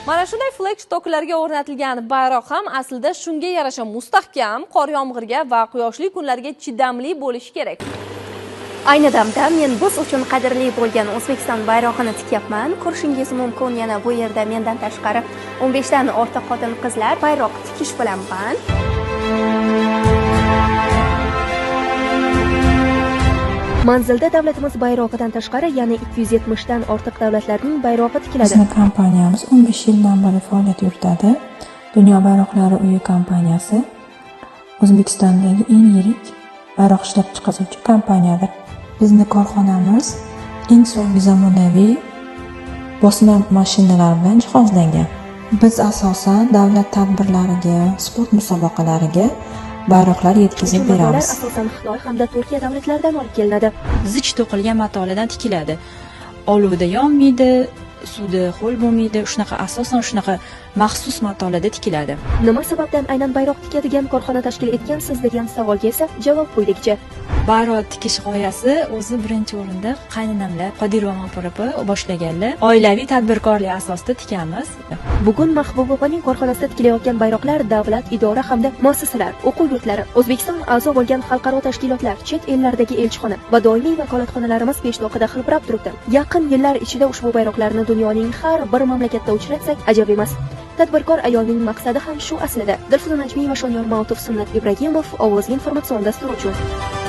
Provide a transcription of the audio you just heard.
Mana shunday flagshiplarga o'rnatilgan bayroq ham aslida shunga yarasha mustahkam, qor yomg'irga va quyoshli kunlarga chidamli bo'lishi kerak. Ayni damda men biz uchun qadrli bo'lgan O'zbekiston bayrog'ini tikyapman. Ko'rishingiz mumkin, yana bu yerda mendan tashqari 15 dan ortiq xotin-qizlar bayroq tikish bilan band. Manzilda davlatimiz bayrog'idan tashqari yana 270 dan ortiq davlatlarning bayrog'i tikiladi. Bizning kompaniyamiz 15 yildan beri faoliyat yuritadi. Dunyo bayroqlari uyi kompaniyasi O'zbekistondagi eng yirik bayroq ishlab chiqaruvchi kompaniyadir. Bizning korxonamiz eng so'nggi zamonaviy bosma mashinalar bilan jihozlangan. Biz asosan davlat tadbirlariga, sport musobaqalariga bayroqlar yetkazib beramiz. Asosan Xitoy hamda Turkiya davlatlaridan olib kelinadi. Zich to'qilgan matolardan tikiladi. Olovda yonmaydi, suvda ho'l bo'lmaydi. Asosan shunaqa maxsus matolarda tikiladi. Nima sababdan aynan bayroq tikadigan korxona tashkil etgansiz degan savolga esa javob quyidikcha. Bayroq tikish g'oyasi o'zi birinchi o'rinda qaynonamlar Qodirova opa boshlaganlar. Oilaviy tadbirkorlik asosida tikamiz. Bugun Mahbubovaning korxonasida tikilayotgan bayroqlar davlat, idora hamda muassasalar, o'quv yurtlari, O'zbekiston a'zo bo'lgan xalqaro tashkilotlar, chet ellardagi elchixona va doimiy vakolatxonalarimiz peshtoqida hilpirab turibdi. Yaqin yillar ichida ushbu bayroqlarni dunyoning har bir mamlakatida uchratsak ajab emas. Tadbirkor ayolning maqsadi ham shu aslida. Dilfuza Najmiy va Shonyor Mautov, Sunnat Ibragimov, Ovoz informatsion dasturi uchun.